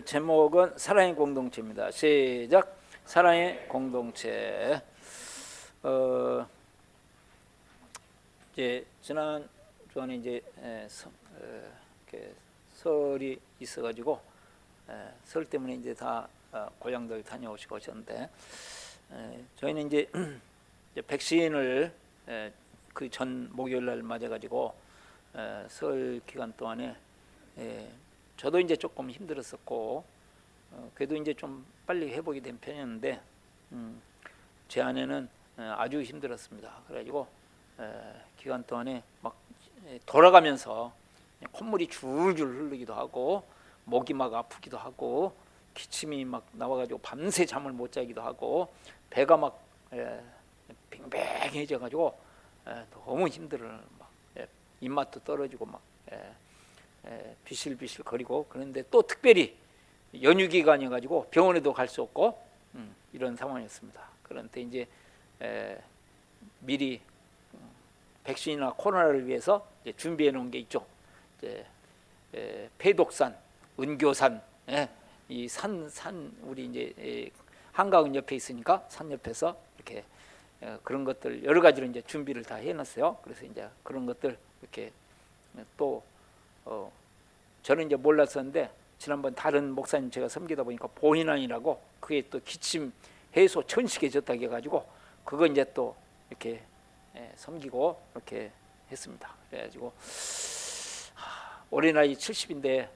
제목은 사랑의 공동체입니다. 시작. 사랑의 공동체. 이제 지난 주간에 이제 설이 있어가지고 설 때문에 이제 다 고향들 다녀오시고 오셨는데, 저희는 이제 백신을 그 전 목요일 날 맞아가지고 설 기간 동안에 저도 이제 조금 힘들었었고, 그래도 이제 좀 빨리 회복이 된 편이었는데, 제 아내는 아주 힘들었습니다. 그래가지고 기간 동안에 막 돌아가면서 콧물이 줄줄 흐르기도 하고, 목이 막 아프기도 하고, 기침이 막 나와가지고 밤새 잠을 못 자기도 하고, 배가 막 뱅뱅해져가지고 너무 힘들어요. 막 입맛도 떨어지고 막 비실비실 거리고. 그런데 또 특별히 연휴 기간이어가지고 병원에도 갈 수 없고 이런 상황이었습니다. 그런데 이제 미리 백신이나 코로나를 위해서 이제 준비해 놓은 게 있죠. 이제 폐독산, 은교산, 이 산 우리 이제 한강은 옆에 있으니까 산 옆에서 이렇게 그런 것들 여러 가지로 이제 준비를 다 해놨어요. 그래서 이제 그런 것들 이렇게 또 저는 이제 몰랐었는데, 지난번 다른 목사님 제가 섬기다 보니까 보인안이라고, 그게 또 기침 해소 천식에 졌다고 해가지고 그거 이제 또 이렇게 섬기고 이렇게 했습니다. 그래가지고 올해 나이 70인데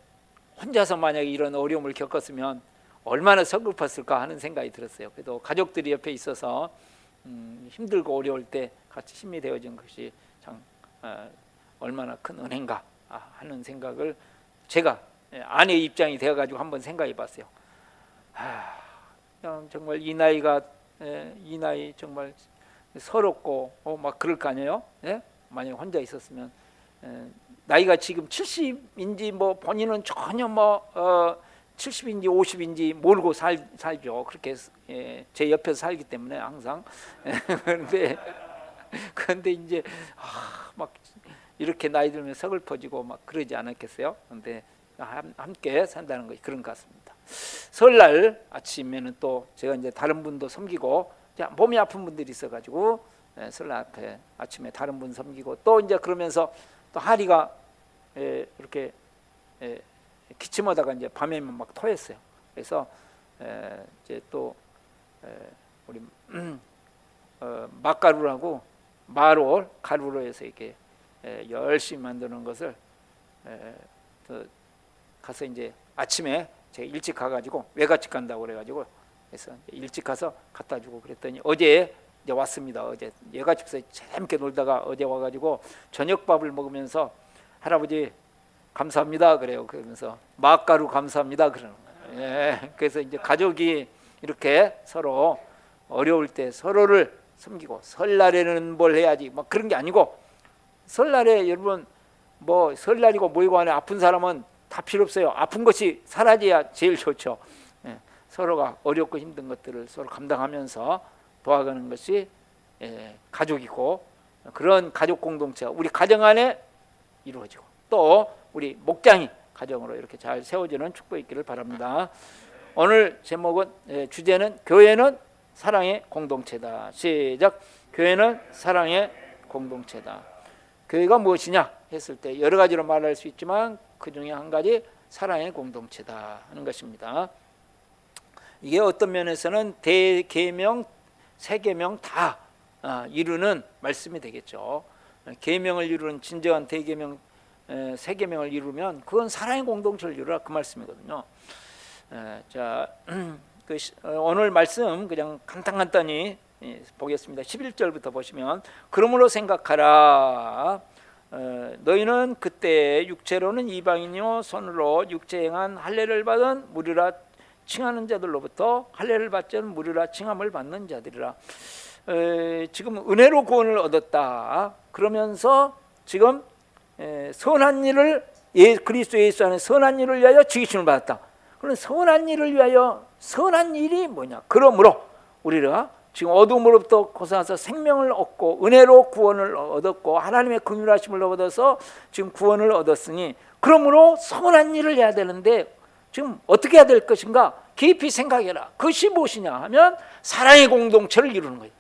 혼자서 만약에 이런 어려움을 겪었으면 얼마나 서글펐을까 하는 생각이 들었어요. 그래도 가족들이 옆에 있어서 힘들고 어려울 때 같이 힘이 되어준 것이 참 얼마나 큰 은혜인가 하는 생각을 제가 아내의 입장이 되어가지고 한번 생각해 봤어요. 정말 이 나이가 이 나이 정말 서럽고 막 그럴 거 아니에요? 만약 혼자 있었으면 나이가 지금 70인지 뭐 본인은 전혀 뭐 70인지 50인지 모르고 살죠. 그렇게 제 옆에서 살기 때문에 항상. 그런데 이제 막 이렇게 나이 들면 서글퍼지고 막 그러지 않았겠어요? 그런데 함께 산다는 것이 그런 것 같습니다. 설날 아침에는 또 제가 이제 다른 분도 섬기고, 몸이 아픈 분들이 있어가지고 설날 앞에 아침에 다른 분 섬기고, 또 이제 그러면서 또 하리가 이렇게 기침하다가 이제 밤에만 막 토했어요. 그래서 이제 또 우리 맛가루라고 마롤 가루로 해서 이렇게 열심히 만드는 것을 가서 이제 아침에 제가 일찍 가가지고 외갓집 간다고 그래가지고, 그래서 일찍 가서 갖다 주고 그랬더니 어제 이제 왔습니다. 어제 외갓집에서 재밌게 놀다가 어제 와가지고 저녁밥을 먹으면서 할아버지 감사합니다 그래요. 그러면서 맛가루 감사합니다 그러는 거예요. 그래서 이제 가족이 이렇게 서로 어려울 때 서로를 섬기고, 설날에는 뭘 해야지 막 그런 게 아니고, 설날에 여러분 뭐 설날이고 뭐이고 안에 아픈 사람은 다 필요 없어요. 아픈 것이 사라져야 제일 좋죠. 서로가 어렵고 힘든 것들을 서로 감당하면서 도와가는 것이 가족이고, 그런 가족 공동체가 우리 가정 안에 이루어지고, 또 우리 목장이 가정으로 이렇게 잘 세워지는 축복이 있기를 바랍니다. 오늘 제목은 주제는 교회는 사랑의 공동체다. 시작. 교회는 사랑의 공동체다. 교회가 무엇이냐 했을 때 여러 가지로 말할 수 있지만 그 중에 한 가지 사랑의 공동체다 하는 것입니다. 이게 어떤 면에서는 대계명, 세계명 다 이루는 말씀이 되겠죠. 계명을 이루는 진정한 대계명, 세계명을 이루면 그건 사랑의 공동체를 이루라 그 말씀이거든요. 자, 오늘 말씀 그냥 간단히 보겠습니다. 11절부터 보시면, 그러므로 생각하라. 너희는 그때 육체로는 이방인이요 손으로 육체 행한 할례를 받은 무리라 칭하는 자들로부터 할례를 받지 않은 무리라 칭함을 받는 자들이라. 지금 은혜로 구원을 얻었다. 그러면서 지금 선한 일을 그리스도 예수 안에 선한 일을 위하여 지기심을 받았다. 그런 선한 일을 위하여, 선한 일이 뭐냐? 그러므로 우리가 지금 어둠으로부터 고사해서 생명을 얻고 은혜로 구원을 얻었고 하나님의 긍휼하심을 얻어서 지금 구원을 얻었으니, 그러므로 선한 일을 해야 되는데 지금 어떻게 해야 될 것인가 깊이 생각해라. 그것이 무엇이냐 하면 사랑의 공동체를 이루는 거예요.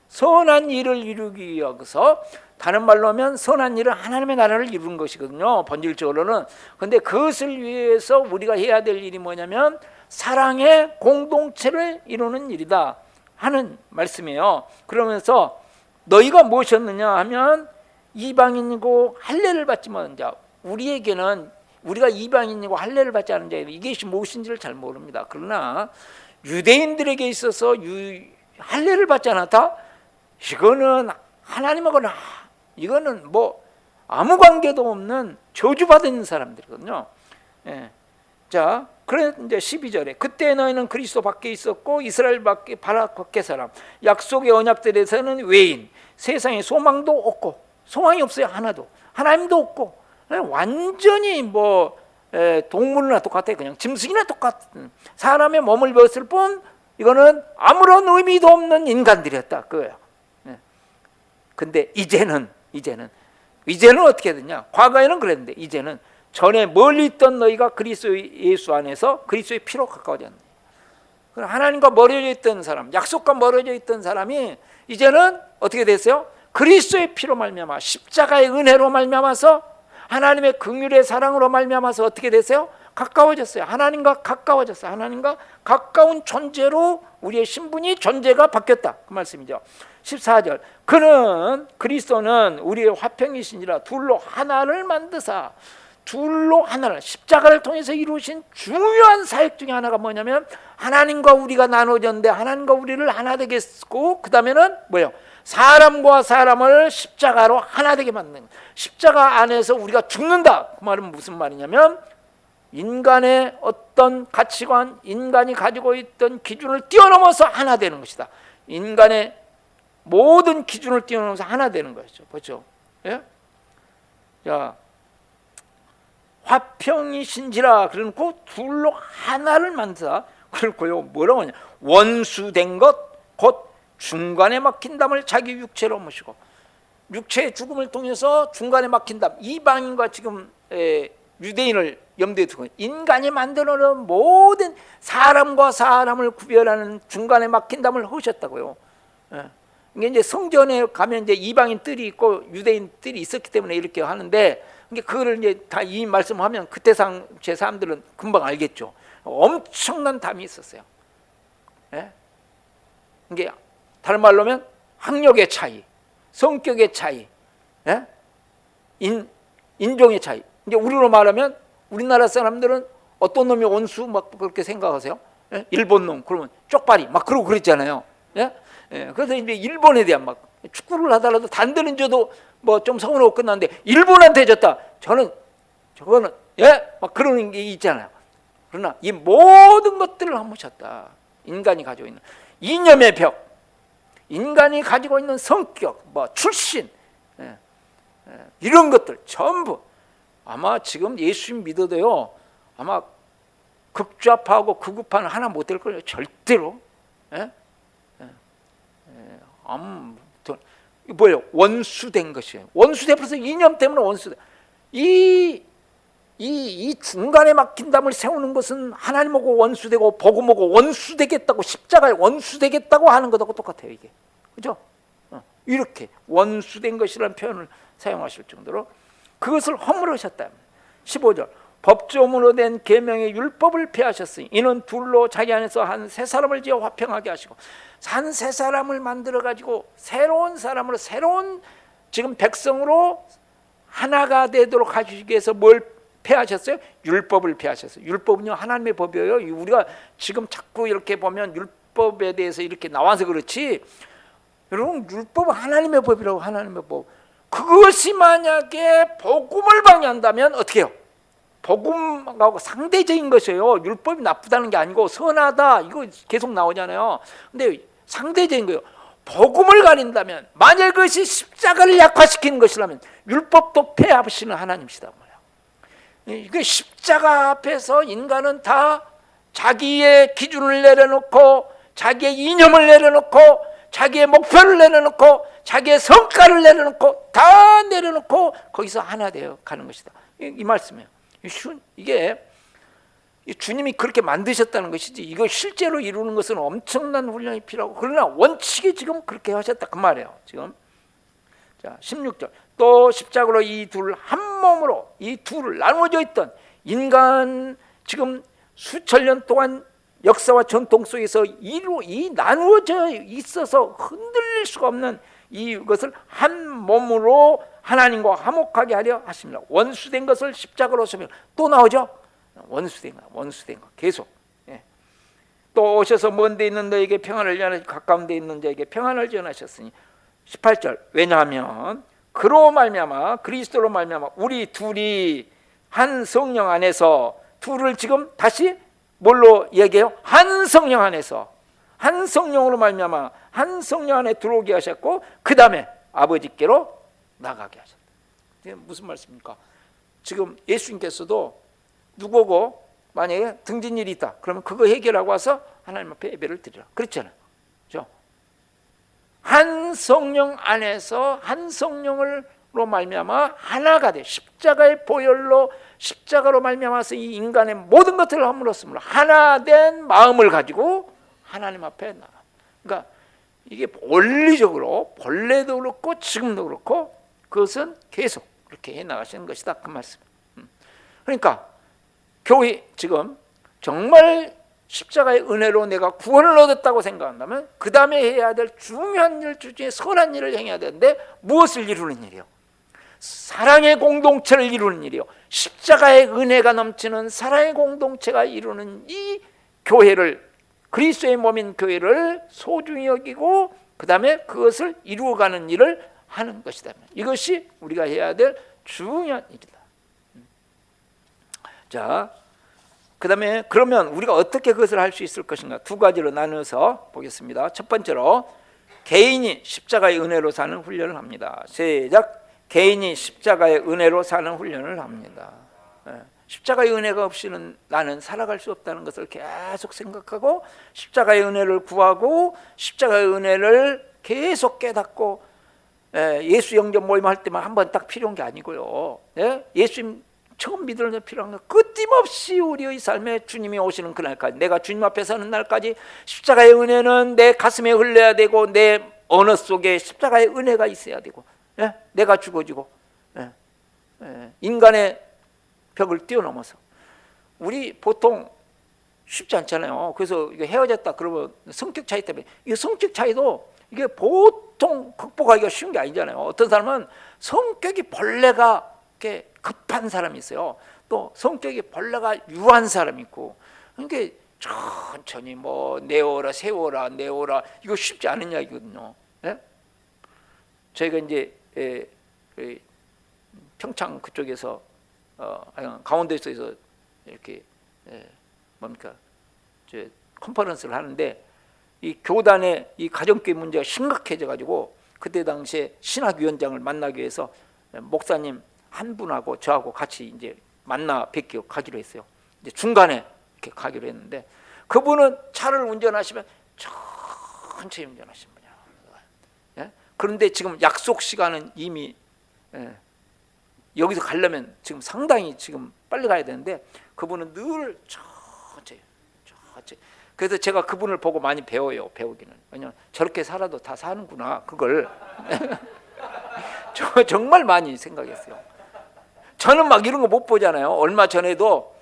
선한 일을 이루기 위해서, 다른 말로 하면 선한 일은 하나님의 나라를 이루는 것이거든요, 본질적으로는. 그런데 그것을 위해서 우리가 해야 될 일이 뭐냐면 사랑의 공동체를 이루는 일이다 하는 말씀이에요. 그러면서 너희가 무엇이었느냐 하면 이방인이고 할례를 받지 못한 자. 우리에게는 우리가 이방인이고 할례를 받지 않은 자, 이것이 무엇인지를 잘 모릅니다. 그러나 유대인들에게 있어서 할례를 받지 않았다? 이거는 하나님하고는 이거는 뭐 아무 관계도 없는 저주받은 사람들이거든요. 예. 자, 그래 이제 12절에 그때 너희는 그리스도 밖에 있었고 이스라엘 밖에 밖에 사람, 약속의 언약들에서는 외인, 세상에 소망도 없고, 소망이 없어요. 하나도. 하나님도 없고, 완전히 뭐 동물이나 똑같아요. 그냥 짐승이나 똑같은 사람의 몸을 벗을 뿐 이거는 아무런 의미도 없는 인간들이었다 그거예요. 근데 이제는 어떻게 되냐? 과거에는 그랬는데 이제는 전에 멀리 있던 너희가 그리스도 예수 안에서 그리스도의 피로 가까워졌네. 하나님과 멀어져 있던 사람, 약속과 멀어져 있던 사람이 이제는 어떻게 됐어요? 그리스도의 피로 말미암아, 십자가의 은혜로 말미암아서, 하나님의 긍휼의 사랑으로 말미암아서 어떻게 됐어요? 가까워졌어요. 하나님과 가까워졌어요. 하나님과 가까운 존재로 우리의 신분이, 존재가 바뀌었다 그 말씀이죠. 14절 그리스도는 우리의 화평이시니라. 둘로 하나를 만드사, 둘로 하나를, 십자가를 통해서 이루신 중요한 사역 중에 하나가 뭐냐면 하나님과 우리가 나눠졌는데 하나님과 우리를 하나 되게 했고, 그 다음에는 뭐예요? 사람과 사람을 십자가로 하나 되게 만드는, 십자가 안에서 우리가 죽는다. 그 말은 무슨 말이냐면 인간의 어떤 가치관, 인간이 가지고 있던 기준을 뛰어넘어서 하나 되는 것이다. 인간의 모든 기준을 뛰어넘어서 하나 되는 것이죠. 그렇죠? 예? 자, 화평이신지라 그러고 둘로 하나를 만드사. 그렇고요, 뭐라고 하냐? 원수된 것 곧 중간에 막힌 담을 자기 육체로 모시고, 육체의 죽음을 통해서 중간에 막힌 담, 이방인과 지금 유대인을 염두에 두고 인간이 만들어 놓은 모든 사람과 사람을 구별하는 중간에 막힌 담을 허셨다고요. 이게 이제 성전에 가면 이제 이방인 뜰이 있고 유대인 뜰이 있었기 때문에 이렇게 하는데, 그거를 이제 다 이 말씀하면 그때 제 사람들은 금방 알겠죠. 엄청난 담이 있었어요. 예? 이게 다른 말로 하면 학력의 차이, 성격의 차이, 예? 인종의 차이. 이제 우리로 말하면 우리나라 사람들은 어떤 놈이 원수 막 그렇게 생각하세요? 예? 일본 놈 그러면 쪽발이 막 그러고 그랬잖아요. 예? 예. 그래서 이제 일본에 대한 막 축구를 하더라도 단대는 줘도 뭐 좀 서운하고 끝났는데 일본한테 졌다. 저거는 예? 막 그러는 게 있잖아요. 그러나 이 모든 것들을 함으셨다. 인간이 가지고 있는 이념의 벽, 인간이 가지고 있는 성격, 뭐 출신, 이런 것들 전부 아마 지금 예수님 믿어도요, 아마 극좌파하고 극우파는 하나 못 될 거예요. 절대로. 뭐예요? 원수된 것이에요. 원수돼 버려서 이념 때문에 원수돼. 이 중간에 막힌 담을 세우는 것은 하나님하고 원수되고 복음하고 원수되겠다고, 십자가에 원수되겠다고 하는 것하고 똑같아요. 이게 그죠? 이렇게 원수된 것이라는 표현을 사용하실 정도로 그것을 허물으셨다. 15절 법조문으로 된 계명의 율법을 폐하셨으니 이는 둘로 자기 안에서 한 세 사람을 지어 화평하게 하시고, 한 세 사람을 만들어 가지고 새로운 사람으로, 새로운 지금 백성으로 하나가 되도록 하시기 위해서 뭘 폐하셨어요? 율법을 폐하셨어요. 율법은요 하나님의 법이에요. 우리가 지금 자꾸 이렇게 보면 율법에 대해서 이렇게 나와서 그렇지, 여러분 율법은 하나님의 법이라고. 하나님의 법. 그것이 만약에 복음을 방해한다면 어떻게 해요? 복음하고 상대적인 것이에요. 율법이 나쁘다는 게 아니고 선하다 이거 계속 나오잖아요. 근데 상대적인 거예요. 복음을 가린다면, 만약 그것이 십자가를 약화시키는 것이라면 율법도 폐하시는 하나님이시다. 이게 십자가 앞에서 인간은 다 자기의 기준을 내려놓고, 자기의 이념을 내려놓고, 자기의 목표를 내려놓고, 자기의 성과를 내려놓고, 다 내려놓고 거기서 하나 되어 가는 것이다. 이 말씀이에요. 이게 이 주님이 그렇게 만드셨다는 것이지 이거 실제로 이루는 것은 엄청난 훈련이 필요하고, 그러나 원칙이 지금 그렇게 하셨다 그 말이에요. 지금 자 16절 또 십자가로 이 둘 한 몸으로 이 둘을 나누어져 있던 인간 지금 수천 년 동안 역사와 전통 속에서 이 나누어져 있어서 흔들릴 수가 없는 이것을 한 몸으로 하나님과 화목하게 하려 하십니다. 원수된 것을 십자가로 서면 또 나오죠. 원수된 거 계속. 예. 또 오셔서 먼 데 있는 너에게 평안을 전하시고 가까운 데 있는 자에게 평안을 전하셨으니 18절 왜냐하면 그로 말미암아 그리스도로 말미암아 우리 둘이 한 성령 안에서 둘을 지금 다시 뭘로 얘기해요? 한 성령 안에서 한 성령으로 말미암아 한 성령 안에 들어오게 하셨고 그 다음에 아버지께로 나가게 하셨다. 이게 무슨 말씀입니까? 지금 예수님께서도 누구고 만약에 등진 일이 있다 그러면 그거 해결하고 와서 하나님 앞에 예배를 드리라 그랬잖아요. 그렇죠? 한 성령 안에서 한 성령으로 말미암아 하나가 돼 십자가의 보혈로 십자가로 말미암아서 이 인간의 모든 것들을 함으로써 하나 된 마음을 가지고 하나님 앞에 나가. 그러니까 이게 원리적으로 본래도 그렇고 지금도 그렇고 그것은 계속 그렇게 해 나가시는 것이다 그 말씀. 그러니까 교회 지금 정말 십자가의 은혜로 내가 구원을 얻었다고 생각한다면 그 다음에 해야 될 중요한 일 중에 선한 일을 행해야 되는데 무엇을 이루는 일이요? 사랑의 공동체를 이루는 일이요. 십자가의 은혜가 넘치는 사랑의 공동체가 이루는 이 교회를 그리스도의 몸인 교회를 소중히 여기고 그 다음에 그것을 이루어가는 일을 하는 것이다. 이것이 우리가 해야 될 중요한 일이다. 자, 그 다음에 그러면 우리가 어떻게 그것을 할 수 있을 것인가 두 가지로 나누어서 보겠습니다. 첫 번째로 개인이 십자가의 은혜로 사는 훈련을 합니다. 시작. 개인이 십자가의 은혜로 사는 훈련을 합니다. 십자가의 은혜가 없이는 나는 살아갈 수 없다는 것을 계속 생각하고 십자가의 은혜를 구하고 십자가의 은혜를 계속 깨닫고 예수 영접 모임할 때만 한번 딱 필요한 게 아니고요. 예수님 처음 믿을 때 필요한 건 끊임없이 우리의 삶에 주님이 오시는 그날까지 내가 주님 앞에 서는 날까지 십자가의 은혜는 내 가슴에 흘러야 되고 내 언어 속에 십자가의 은혜가 있어야 되고 내가 죽어지고 인간의 벽을 뛰어넘어서 우리 보통 쉽지 않잖아요. 그래서 이게 헤어졌다 그러면 성격 차이 때문에 이 성격 차이도 이게 보통 극복하기가 쉬운 게 아니잖아요. 어떤 사람은 성격이 본래가 이렇게 급한 사람이 있어요. 또 성격이 본래가 유한 사람이 있고 그러니까 천천히 뭐 내어라 세워라 내어라 이거 쉽지 않은 이야기거든요. 저희가 이제 평창 그쪽에서 강원도에서 이렇게 뭡니까 컨퍼런스를 하는데 이 교단의 이 가정교회 문제가 심각해져 가지고 그때 당시에 신학위원장을 만나기 위해서 목사님 한 분하고 저하고 같이 이제 만나 뵙기 가기로 했어요. 이제 중간에 이렇게 가기로 했는데 그분은 차를 운전하시면 천천히 운전하시는 분이야. 그런데 지금 약속 시간은 이미 여기서 가려면 지금 상당히 지금 빨리 가야 되는데 그분은 늘 천천히. 그래서 제가 그분을 보고 많이 배워요. 배우기는. 왜냐하면 저렇게 살아도 다 사는구나. 그걸 저 정말 많이 생각했어요. 저는 막 이런 거 못 보잖아요. 얼마 전에도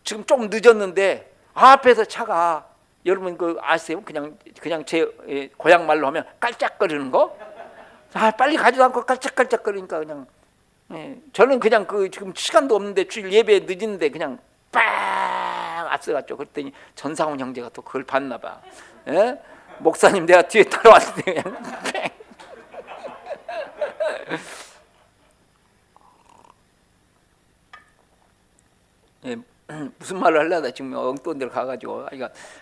지금 조금 늦었는데 앞에서 차가 여러분 그 아세요? 그냥 제 고향 말로 하면 깔짝거리는 거. 빨리 가지도 않고 깔짝깔짝거리니까 그냥 저는 그냥 그 지금 시간도 없는데 주일 예배 늦었는데 그냥 빡 앞서갔죠. 그랬더니 전상훈 형제가 또 그걸 봤나 봐. 목사님 내가 뒤에 따라왔는데 그냥 뺑. 무슨 말을 하려다 지금 엉뚱한 데로 가가지고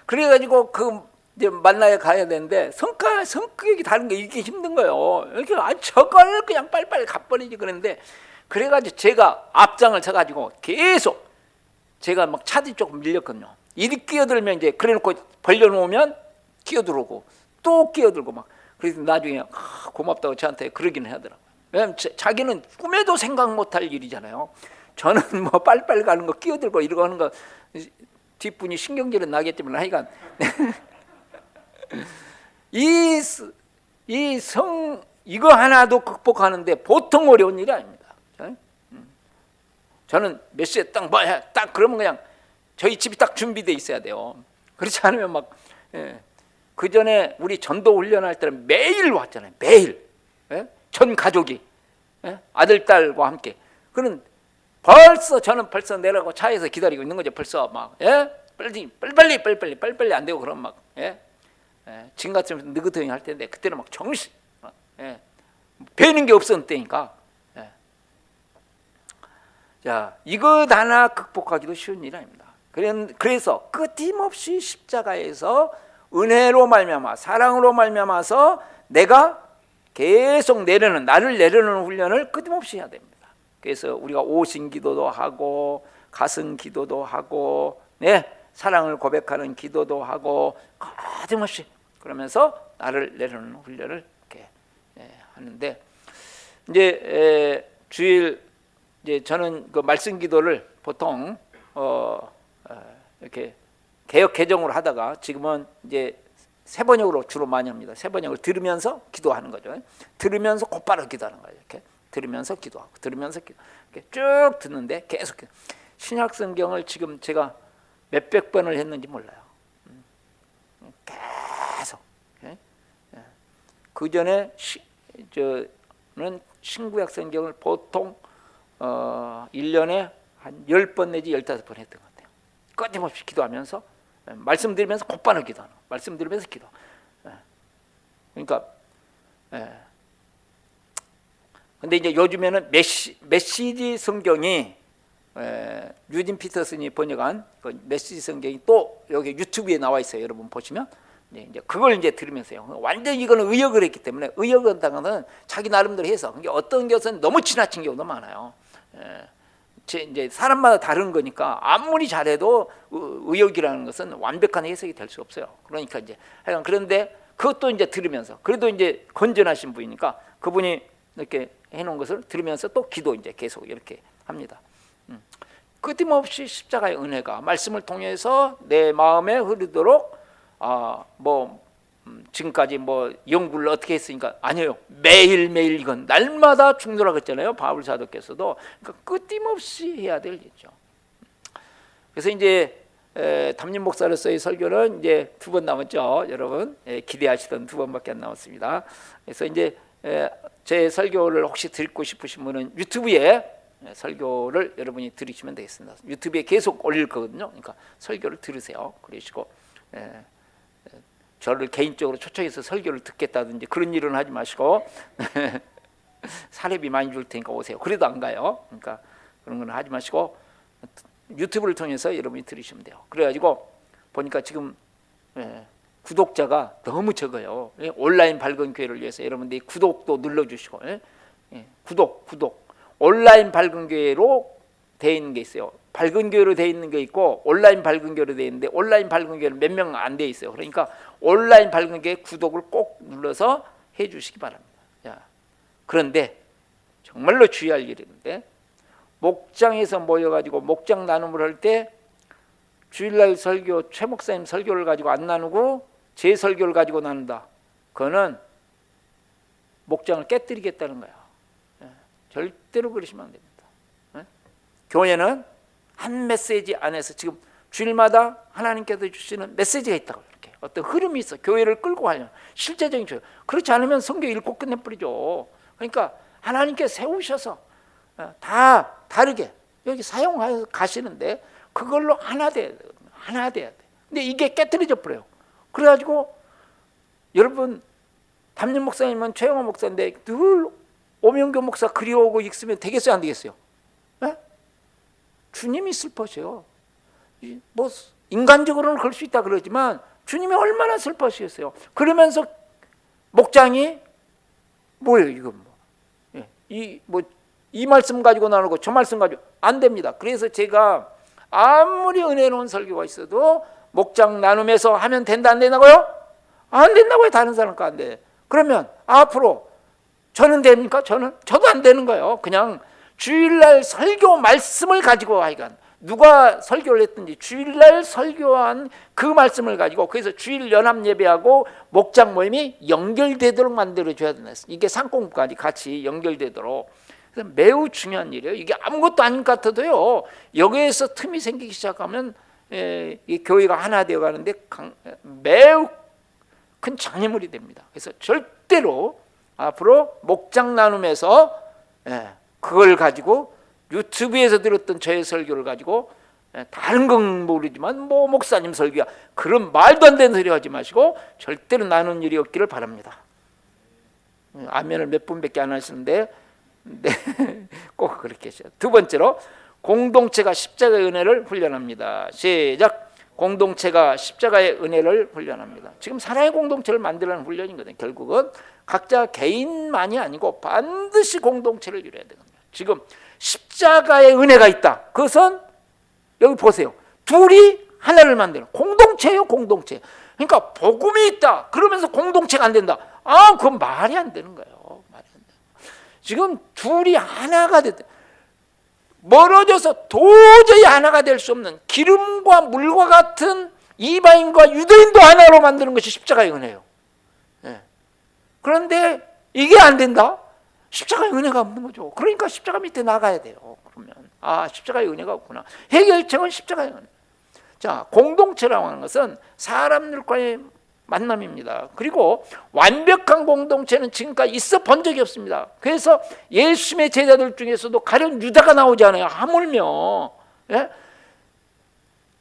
그래가지고 그 이제 만나야 가야 되는데 성격이 다른 게 이게 힘든 거예요. 이렇게 저걸 그냥 빨리빨리 가버리지 그랬는데 그래가지고 제가 앞장을 서가지고 계속 제가 막 차들이 조금 밀렸거든요. 이리 끼어들면 이제 그래놓고 벌려놓으면 끼어들어오고 또 끼어들고 막 그래서 나중에 고맙다고 저한테 그러기는 하더라고요. 왜냐면 자기는 꿈에도 생각 못할 일이잖아요. 저는 뭐 빨리빨리 가는 거 끼어들고 이러고 하는 거 뒷분이 신경질은 나겠지만 하여간 이거 하나도 극복하는데 보통 어려운 일이 아닙니다. 저는 몇 시에 딱 뭐야 딱 그러면 그냥 저희 집이 딱 준비돼 있어야 돼요. 그렇지 않으면 막 그 전에 우리 전도 훈련할 때는 매일 왔잖아요. 매일 전 가족이 아들 딸과 함께. 그는 저는 벌써 내려고 차에서 기다리고 있는 거죠. 벌써 막 빨리 안 되고 그럼 막 지금 같으면 느긋하게 할 텐데 그때는 막 정신 배는 게 없었던 때니까. 자, 이것 하나 극복하기도 쉬운 일이 아닙니다. 그래서 끊임없이 십자가에서 은혜로 말미암아 사랑으로 말미암아서 내가 계속 나를 내려놓는 훈련을 끊임없이 해야 됩니다. 그래서 우리가 오신 기도도 하고 가슴 기도도 하고 사랑을 고백하는 기도도 하고 끊임없이 그러면서 나를 내려놓는 훈련을 이렇게 하는데 이제 주일 이제 저는 그 말씀 기도를 보통 이렇게 개역 개정으로 하다가 지금은 이제 세 번역으로 주로 많이 합니다. 세 번역을 들으면서 기도하는 거죠. 들으면서 곧바로 기도하는 거예요. 이렇게 들으면서 기도하고 들으면서 기도 이렇게 쭉 듣는데 계속 신약 성경을 지금 제가 몇백 번을 했는지 몰라요. 계속. 그 전에 저는 신구약 성경을 보통 1년에 한 10번 내지 15번 했던 것 같아요. 끊임없이 기도하면서 말씀 드리면서 곧바로 기도하는 거. 말씀 드리면서 기도. 그러니까 근데 이제 요즘에는 메시지 성경이 유진 피터슨이 번역한 그 메시지 성경이 또 여기 유튜브에 나와 있어요. 여러분 보시면 이제 그걸 이제 들으면서요. 완전 이거는 의역을 했기 때문에 의역한다는 것은 자기 나름대로 해서 그게 어떤 것은 너무 지나친 경우도 많아요. 이제 사람마다 다른 거니까 아무리 잘해도 의역이라는 것은 완벽한 해석이 될 수 없어요. 그러니까 이제 하여간 그런데 그것도 이제 들으면서 그래도 이제 건전하신 분이니까 그분이 이렇게 해놓은 것을 들으면서 또 기도 이제 계속 이렇게 합니다. 끊임없이 십자가의 은혜가 말씀을 통해서 내 마음에 흐르도록 지금까지 연구를 어떻게 했으니까 아니에요. 매일매일 이건 날마다 죽노라고 했잖아요. 바울 사도께서도. 그러니까 끊임없이 해야 될 일이죠. 그래서 이제 담임 목사로서의 설교는 이제 2번 남았죠. 여러분 기대하시던 2번밖에 안 남았습니다. 그래서 이제 제 설교를 혹시 듣고 싶으신 분은 유튜브에 설교를 여러분이 들으시면 되겠습니다. 유튜브에 계속 올릴 거거든요. 그러니까 설교를 들으세요. 그러시고 저를 개인적으로 초청해서 설교를 듣겠다든지 그런 일은 하지 마시고 사례비 많이 줄 테니까 오세요. 그래도 안 가요. 그러니까 그런 건 하지 마시고 유튜브를 통해서 여러분이 들으시면 돼요. 그래가지고 보니까 지금 구독자가 너무 적어요. 온라인 밝은 교회를 위해서 여러분들이 구독도 눌러주시고 구독 온라인 밝은 교회로 되어 있는 게 있어요. 밝은 교회로 되어 있는 게 있고 온라인 밝은 교회로 되어 있는데 온라인 밝은 교회는 몇 명 안 되어 있어요. 그러니까 온라인 밝은 교회 구독을 꼭 눌러서 해 주시기 바랍니다. 그런데 정말로 주의할 일이 있는데 목장에서 모여가지고 목장 나눔을 할 때 주일날 설교 최 목사님 설교를 가지고 안 나누고 제 설교를 가지고 나눈다. 그거는 목장을 깨뜨리겠다는 거야. 절대로 그러시면 안 됩니다. 교회는 한 메시지 안에서 지금 주일마다 하나님께서 주시는 메시지가 있다고 이렇게 어떤 흐름이 있어. 교회를 끌고 가려면 실제적인 교회. 그렇지 않으면 성경 읽고 끝내버리죠. 그러니까 하나님께 세우셔서 다 다르게 여기 사용하여 가시는데 그걸로 하나 돼야 돼. 하나 돼야 돼. 근데 이게 깨뜨려져 버려요. 그래가지고 여러분 담임 목사님은 최영호 목사인데 늘 오명교 목사 그리워오고 읽으면 되겠어요, 안 되겠어요? 네? 주님이 슬퍼져요. 인간적으로는 그럴 수 있다 그러지만 주님이 얼마나 슬퍼하시겠어요. 그러면서 목장이 뭐예요, 이건 이 말씀 가지고 나누고 저 말씀 가지고 안 됩니다. 그래서 제가 아무리 은혜로운 설교가 있어도 목장 나눔에서 하면 된다 안 된다고요? 안 된다고요. 다른 사람 거 안 돼. 그러면 앞으로 저는 됩니까? 저도 안 되는 거예요. 그냥 주일날 설교 말씀을 가지고 하여간 누가 설교를 했든지 주일날 설교한 그 말씀을 가지고 그래서 주일 연합 예배하고 목장 모임이 연결되도록 만들어줘야 된다. 이게 상공부까지 같이 연결되도록. 그래서 매우 중요한 일이에요. 이게 아무것도 아닌 것 같아도요, 여기에서 틈이 생기기 시작하면 이 교회가 하나 되어 가는데 매우 큰 장애물이 됩니다. 그래서 절대로 앞으로 목장 나눔에서 그걸 가지고 유튜브에서 들었던 저의 설교를 가지고 다른 건 모르지만 뭐 목사님 설교야 그런 말도 안 되는 소리 하지 마시고 절대로 나눈 일이 없기를 바랍니다. 아멘을 몇 분밖에 안 하시는데 네, 꼭 그렇게 하셔요. 두 번째로 공동체가 십자가의 은혜를 훈련합니다. 시작. 공동체가 십자가의 은혜를 훈련합니다. 지금 사랑의 공동체를 만들라는 훈련이거든요. 결국은 각자 개인만이 아니고 반드시 공동체를 이뤄야 되거든요. 지금 십자가의 은혜가 있다. 그것은 여기 보세요. 둘이 하나를 만드는 공동체예요. 공동체. 그러니까 복음이 있다. 그러면서 공동체가 안 된다. 그건 말이 안 되는 거예요. 말이 안 돼요. 지금 둘이 하나가 됐다. 멀어져서 도저히 하나가 될 수 없는 기름과 물과 같은 이방인과 유대인도 하나로 만드는 것이 십자가의 은혜예요. 그런데 이게 안 된다? 십자가의 은혜가 없는 거죠. 그러니까 십자가 밑에 나가야 돼요. 그러면 십자가의 은혜가 없구나. 해결책은 십자가의 은혜. 자, 공동체라고 하는 것은 사람들과의 만남입니다. 그리고 완벽한 공동체는 지금까지 있어 본 적이 없습니다. 그래서 예수님의 제자들 중에서도 가령 유다가 나오지 않아요. 하물며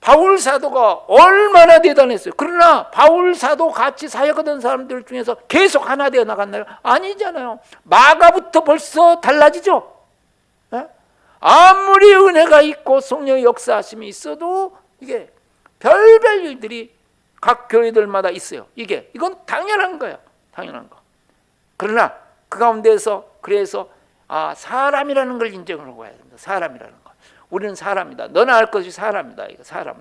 바울 사도가 얼마나 대단했어요. 그러나 바울 사도 같이 사역하던 사람들 중에서 계속 하나 되어 나갔나요? 아니잖아요. 마가부터 벌써 달라지죠. 아무리 은혜가 있고 성령의 역사하심이 있어도 이게 별별 일들이 각 교회들마다 있어요. 이건 당연한 거예요. 당연한 거. 그러나 그 가운데서 그래서 사람이라는 걸 인정을 하고 해야 됩니다. 사람이라는 거. 우리는 사람이다. 너나 알 것이 사람이다. 이거 사람.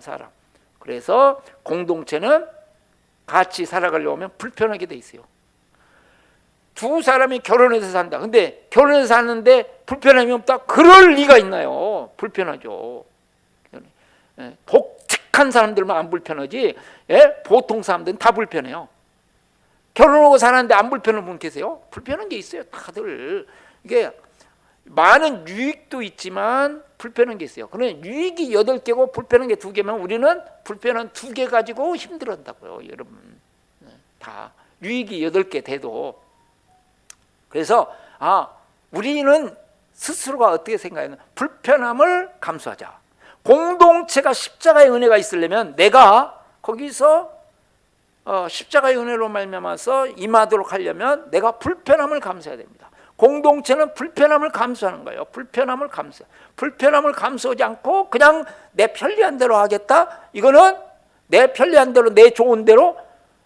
그래서 공동체는 같이 살아가려면 불편하게 돼 있어요. 두 사람이 결혼해서 산다. 근데 결혼해서 사는데 불편함이 없다. 그럴 리가 있나요? 불편하죠. 독특한 사람들만 안 불편하지 보통 사람들은 다 불편해요. 결혼하고 사는데 안 불편한 분 계세요? 불편한 게 있어요. 다들. 이게 많은 유익도 있지만 불편한 게 있어요. 그러면 유익이 8개고 불편한 게 2개면 우리는 불편한 2개 가지고 힘들어한다고요. 여러분. 다 유익이 8개 돼도. 그래서 우리는 스스로가 어떻게 생각하면 불편함을 감수하자. 공동체가 십자가의 은혜가 있으려면 내가 거기서 십자가의 은혜로 말미암아서 임하도록 하려면 내가 불편함을 감수해야 됩니다. 공동체는 불편함을 감수하는 거예요. 불편함을 감수하지 않고 그냥 내 편리한 대로 하겠다. 이거는 내 편리한 대로 내 좋은 대로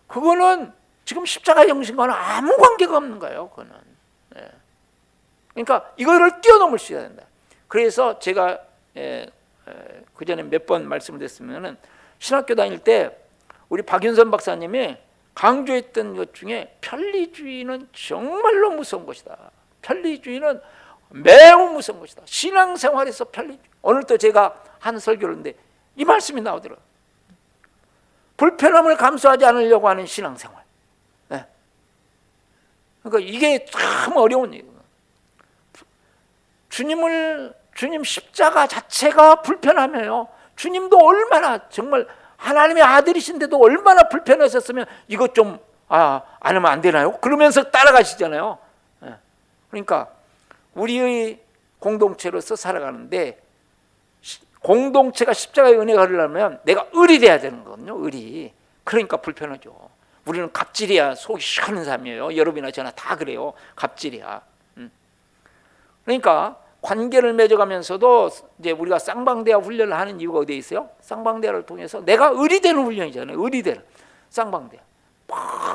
그거는 지금 십자가 정신과는 아무 관계가 없는 거예요. 그거는. 그러니까 이거를 뛰어넘을 수 있어야 된다. 그래서 제가 그 전에 몇 번 말씀을 드렸으면은 신학교 다닐 때 우리 박윤선 박사님이 강조했던 것 중에 편리주의는 정말로 무서운 것이다. 편리주의는 매우 무서운 것이다. 신앙생활에서 편리주의. 오늘 또 제가 한 설교인데 이 말씀이 나오더라고요. 불편함을 감수하지 않으려고 하는 신앙생활. 그러니까 이게 참 어려운 일이에요. 주님 십자가 자체가 불편하며요. 주님도 얼마나 정말 하나님의 아들이신데도 얼마나 불편하셨으면 이것 좀 안 하면 안 되나요? 그러면서 따라가시잖아요. 그러니까 우리의 공동체로서 살아가는데 공동체가 십자가의 은혜가 흐르려면 내가 을이 돼야 되는 거거든요. 을이. 그러니까 불편하죠. 우리는 갑질이야 속이 시원한 사람이에요. 여러분이나 저나 다 그래요. 갑질이야. 그러니까 관계를 맺어가면서도 이제 우리가 쌍방대화 훈련을 하는 이유가 어디에 있어요? 쌍방대화를 통해서 내가 을이 되는 훈련이잖아요. 을이 되는 쌍방대화.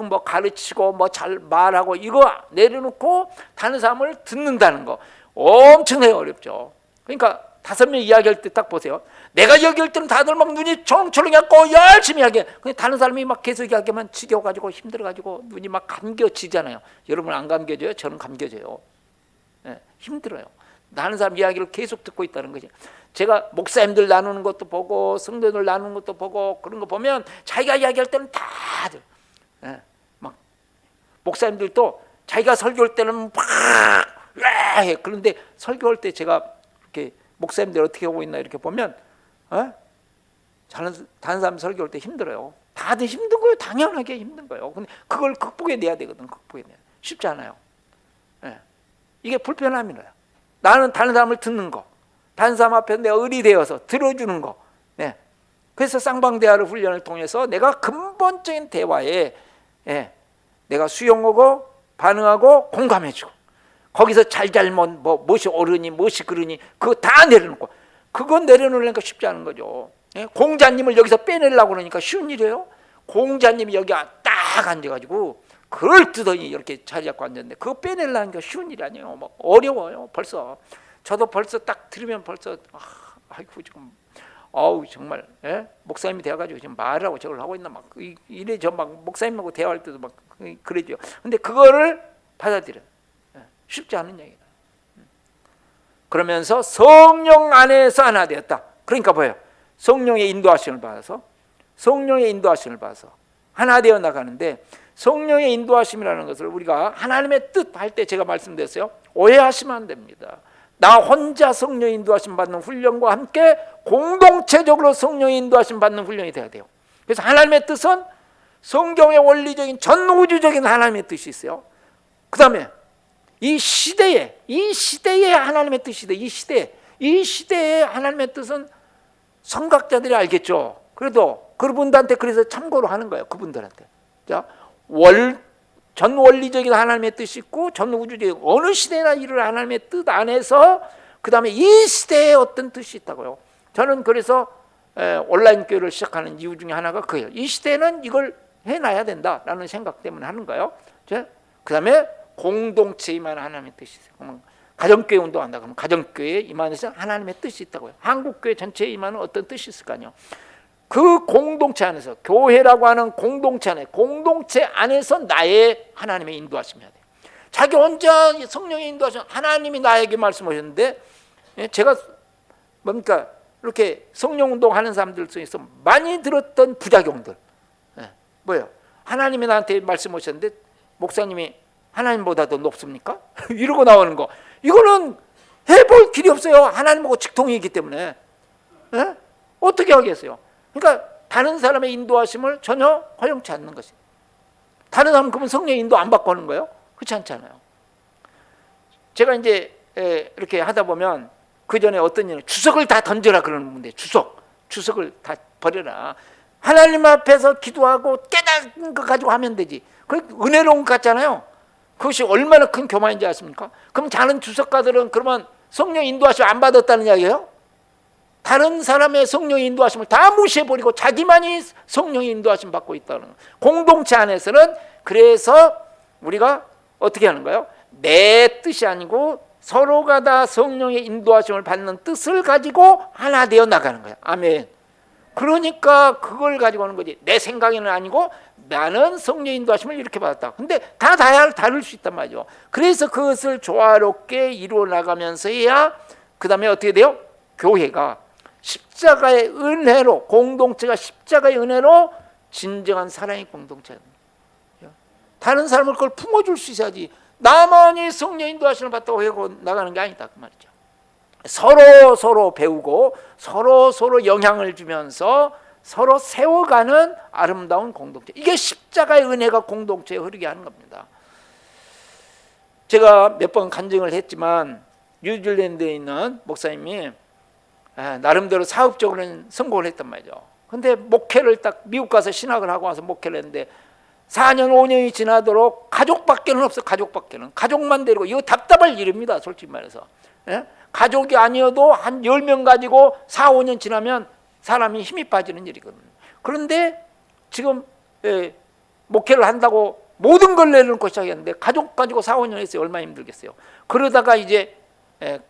뭐 가르치고 뭐 잘 말하고 이거 내려놓고 다른 사람을 듣는다는 거 엄청나게 어렵죠. 그러니까 5명 이야기할 때 딱 보세요. 내가 얘기할 때는 다들 막 눈이 초롱초롱해갖고 열심히 하게. 근데 다른 사람이 막 계속 이야기하면 지겨워가지고 힘들어가지고 눈이 막 감겨지잖아요. 여러분 안 감겨져요? 저는 감겨져요. 힘들어요. 다른 사람 이야기를 계속 듣고 있다는 거죠. 제가 목사님들 나누는 것도 보고 성도들 나누는 것도 보고 그런 거 보면 자기가 이야기할 때는 다들 막 목사님들도 자기가 설교할 때는 막 해. 그런데 설교할 때 제가 이렇게 목사님들 어떻게 하고 있나 이렇게 보면 다른 사람 설교할 때 힘들어요. 다들 힘든 거예요. 당연하게 힘든 거예요. 근데 그걸 극복해내야 되거든. 극복해내야 쉽지 않아요. 이게 불편함이에요. 나는 다른 사람을 듣는 거, 다른 사람 앞에 내가 의리되어서 들어주는 거. 그래서 쌍방대화를 훈련을 통해서 내가 근본적인 대화에 내가 수용하고 반응하고 공감해주고 거기서 잘잘못 무엇이 옳으니 무엇이 그르니 그거 다 내려놓고 그건 내려놓으니까 쉽지 않은 거죠. 공자님을 여기서 빼내려고 그러니까 쉬운 일이에요. 공자님이 여기 딱 앉아가지고 그걸 뜨더니 이렇게 자리 잡고 앉았는데 그거 빼내려는 게 쉬운 일이 아니에요. 뭐 어려워요. 벌써 저도 벌써 딱 들으면 벌써 아이고 지금 정말 목사님이 되어가지고 지금 말하고 저걸 하고 있나 막 이래 저 막 목사님하고 대화할 때도 막 그러죠. 근데 그거를 받아들여 쉽지 않은 얘기다. 그러면서 성령 안에서 하나 되었다. 그러니까 뭐예요? 성령의 인도하심을 받아서 하나 되어 나가는데 성령의 인도하심이라는 것을 우리가 하나님의 뜻 할 때 제가 말씀드렸어요. 오해하시면 안 됩니다. 나 혼자 성령의 인도하심 받는 훈련과 함께 공동체적으로 성령의 인도하심 받는 훈련이 돼야 돼요. 그래서 하나님의 뜻은 성경의 원리적인 전우주적인 하나님의 뜻이 있어요. 그 다음에 이 시대에 하나님의 뜻이 돼. 이 시대에 하나님의 뜻은 선각자들이 알겠죠. 그래도 그분들한테 그래서 참고로 하는 거예요. 그분들한테. 자, 전원리적인 하나님의 뜻이 있고 전우주적인 어느 시대나 이를 하나님의 뜻 안에서 그 다음에 이 시대에 어떤 뜻이 있다고요. 저는 그래서 온라인 교회를 시작하는 이유 중에 하나가 그예요. 이 시대는 이걸 해놔야 된다라는 생각 때문에 하는 거예요. 그 다음에 공동체에 임하는 하나님의 뜻이 있어요. 가정교회 운동한다 그러면 가정교회에 임하는 하나님의 뜻이 있다고요. 한국교회 전체에 임하는 어떤 뜻이 있을까요? 그 공동체 안에서 교회라고 하는 공동체 안에서 나의 하나님의 인도하심이야 돼. 자기 혼자 성령의 인도하심 하나님이 나에게 말씀하셨는데 제가 뭡니까 이렇게 성령 운동하는 사람들 중에서 많이 들었던 부작용들 뭐예요? 하나님이 나한테 말씀하셨는데 목사님이 하나님보다도 높습니까? 이러고 나오는 거 이거는 해볼 길이 없어요. 하나님하고 직통이기 때문에 어떻게 하겠어요? 그러니까 다른 사람의 인도하심을 전혀 허용치 않는 것이. 다른 사람은 그분 성령의 인도 안 받고 하는 거예요? 그렇지 않잖아요. 제가 이제 이렇게 하다 보면 그 전에 어떤 일은 주석을 다 던져라 그러는 분인데 주석을 다 버려라. 하나님 앞에서 기도하고 깨닫는 거 가지고 하면 되지. 그 은혜로운 것 같잖아요. 그것이 얼마나 큰 교만인지 아십니까? 그럼 다른 주석가들은 그러면 성령 인도하심 안 받았다는 이야기예요? 다른 사람의 성령의 인도하심을 다 무시해버리고 자기만이 성령의 인도하심 받고 있다는 거예요. 공동체 안에서는 그래서 우리가 어떻게 하는 거예요? 내 뜻이 아니고 서로가 다 성령의 인도하심을 받는 뜻을 가지고 하나 되어 나가는 거예요. 아멘. 그러니까 그걸 가지고 하는 거지. 내 생각에는 아니고 나는 성령의 인도하심을 이렇게 받았다. 근데 다 다를 수 있단 말이죠. 그래서 그것을 조화롭게 이루어 나가면서야 그 다음에 어떻게 돼요? 교회가 십자가의 은혜로 공동체가 십자가의 은혜로 진정한 사랑의 공동체입니다. 다른 사람을 그걸 품어줄 수 있어야지. 나만이 성령 인도하심을 받다고 하고 나가는 게 아니다 그 말이죠. 서로 배우고 서로 영향을 주면서 서로 세워가는 아름다운 공동체. 이게 십자가의 은혜가 공동체에 흐르게 하는 겁니다. 제가 몇 번 간증을 했지만 뉴질랜드에 있는 목사님이 나름대로 사업적으로는 성공을 했단 말이죠. 근데 목회를 딱 미국 가서 신학을 하고 와서 목회를 했는데 4년 5년이 지나도록 가족밖에는 없어. 가족만 데리고 이거 답답할 일입니다. 솔직히 말해서. 가족이 아니어도 한 10명 가지고 4, 5년 지나면 사람이 힘이 빠지는 일이거든요. 그런데 지금 목회를 한다고 모든 걸 내려놓고 시작했는데 가족 가지고 4, 5년 했어요. 얼마나 힘들겠어요. 그러다가 이제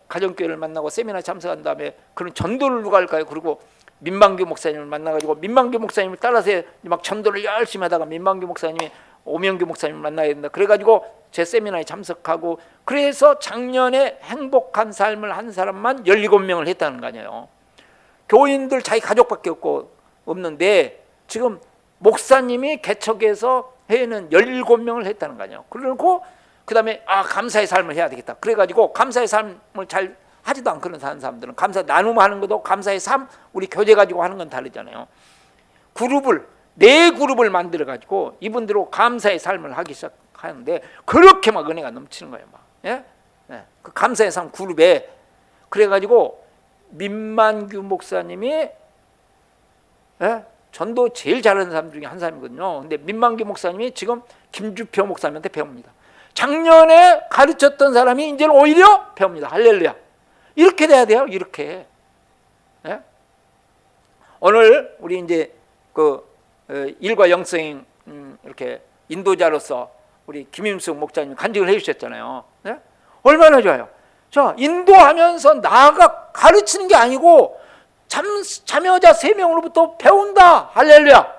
가정교회를 만나고 세미나 참석한 다음에 그런 전도를 누가 할까요? 그리고 민방규 목사님을 만나가지고 민방규 목사님을 따라서 막 전도를 열심히 하다가 민방규 목사님이 오명규 목사님을 만나야 된다. 그래가지고 제 세미나에 참석하고 그래서 작년에 행복한 삶을 한 사람만 17명을 했다는 거 아니에요. 교인들 자기 가족밖에 없는데 지금 목사님이 개척해서 회는 17명을 했다는 거 아니에요. 그리고 그 다음에 감사의 삶을 해야 되겠다. 그래가지고 감사의 삶을 잘 하지도 않고는 사는 사람들은 감사 나눔하는 것도 감사의 삶 우리 교제 가지고 하는 건 다르잖아요. 그룹을 4그룹을 만들어 가지고 이분들로 감사의 삶을 하기 시작하는데 그렇게 막 은혜가 넘치는 거예요. 막. 예? 예. 그 감사의 삶 그룹에 그래가지고 민만규 목사님이 예? 전도 제일 잘하는 사람 중에 한 사람이거든요. 근데 민만규 목사님이 지금 김주표 목사님한테 배웁니다. 작년에 가르쳤던 사람이 이제는 오히려 배웁니다. 할렐루야. 이렇게 돼야 돼요. 이렇게. 예? 오늘 우리 이제 그 일과 영성 이렇게 인도자로서 우리 김임숙 목사님 간증을 해주셨잖아요. 네? 얼마나 좋아요. 자, 인도하면서 나가 가르치는 게 아니고 자매자 3명으로부터 배운다. 할렐루야.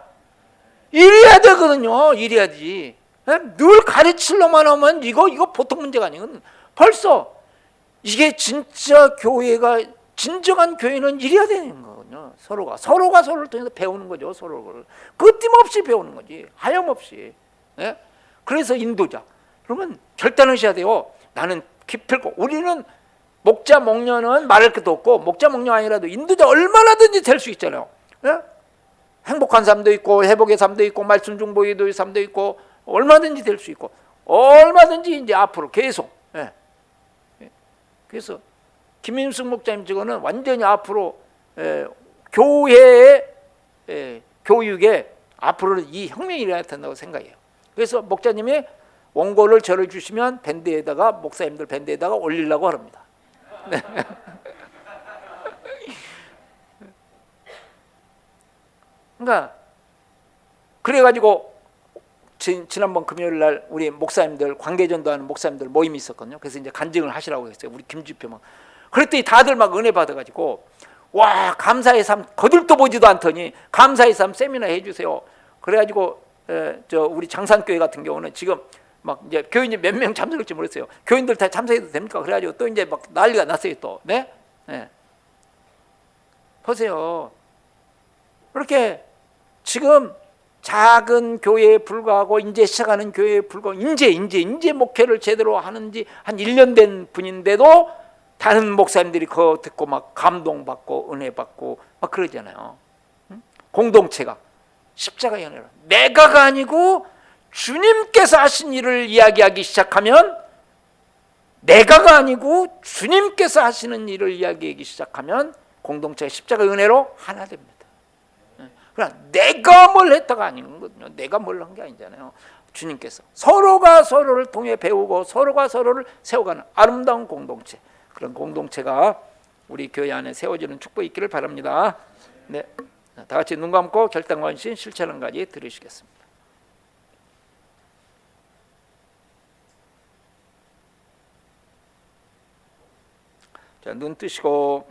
이래야 되거든요. 이래야지. 네? 늘 가르치려만 하면 이거 보통 문제가 아니거든. 벌써 이게 진짜 교회가 진정한 교회는 이래야 되는 거거든요. 서로가 서로를 통해서 배우는 거죠. 서로를 끊임없이 배우는 거지. 하염없이. 네? 그래서 인도자. 그러면 결단하셔야 돼요. 나는 기필코 우리는 목자 목녀는 말할 것도 없고 목자 목녀 아니라도 인도자 얼마나든지 될 수 있잖아요. 네? 행복한 삶도 있고 회복의 삶도 있고 말씀 중보의 삶도 있고 얼마든지 될 수 있고 얼마든지 이제 앞으로 계속. 네. 그래서 김임숙 목사님 저거는 완전히 앞으로 교회의 교육에 앞으로는 이 혁명이 일어나야 된다고 생각해요. 그래서 목사님이 원고를 저를 주시면 밴드에다가 목사님들 밴드에다가 올리려고 합니다. 네. 그러니까 그래가지고 지난번 금요일 날 우리 목사님들 관계전도하는 목사님들 모임이 있었거든요. 그래서 이제 간증을 하시라고 했어요. 우리 김주표 막. 그랬더니 다들 막 은혜 받아가지고 와 감사의 삶 거들떠 보지도 않더니 감사의 삶 세미나 해주세요. 그래가지고 우리 장산교회 같은 경우는 지금 막 이제 교인이 몇 명 참석할지 모르겠어요. 교인들 다 참석해도 됩니까? 그래가지고 또 이제 막 난리가 났어요 또. 네? 네. 보세요. 이렇게 지금 작은 교회에 불과하고 이제 시작하는 교회에 불과하고 이제 목회를 제대로 하는지 한 1년 된 분인데도 다른 목사님들이 그거 듣고 막 감동받고 은혜 받고 막 그러잖아요. 공동체가 십자가의 은혜로 내가가 아니고 주님께서 하신 일을 이야기하기 시작하면 내가가 아니고 주님께서 하시는 일을 이야기하기 시작하면 공동체가 십자가의 은혜로 하나 됩니다. 그러나 내가 뭘 했다가 아니거든요. 내가 뭘 한 게 아니잖아요. 주님께서 서로가 서로를 통해 배우고 서로가 서로를 세워가는 아름다운 공동체, 그런 공동체가 우리 교회 안에 세워지는 축복이 있기를 바랍니다. 네, 다 같이 눈 감고 결단과 헌신 실천한 가지 들으시겠습니다. 자, 눈 뜨시고